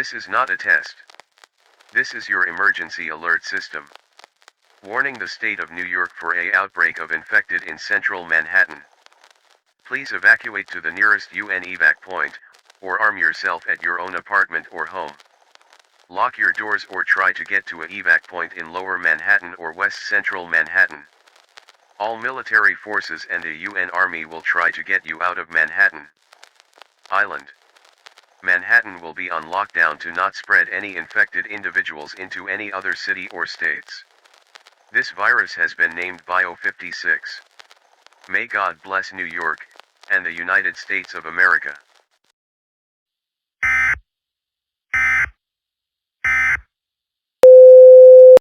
This is not a test. This is your emergency alert system. Warning the state of New York for an outbreak of infected in central Manhattan. Please evacuate to the nearest UN evac point, or arm yourself at your own apartment or home. Lock your doors or try to get to a evac point in Lower Manhattan or West Central Manhattan. All military forces and a UN army will try to get you out of Manhattan Island. Manhattan will be on lockdown to not spread any infected individuals into any other city or states. This virus has been named Bio-56. May God bless New York, and the United States of America.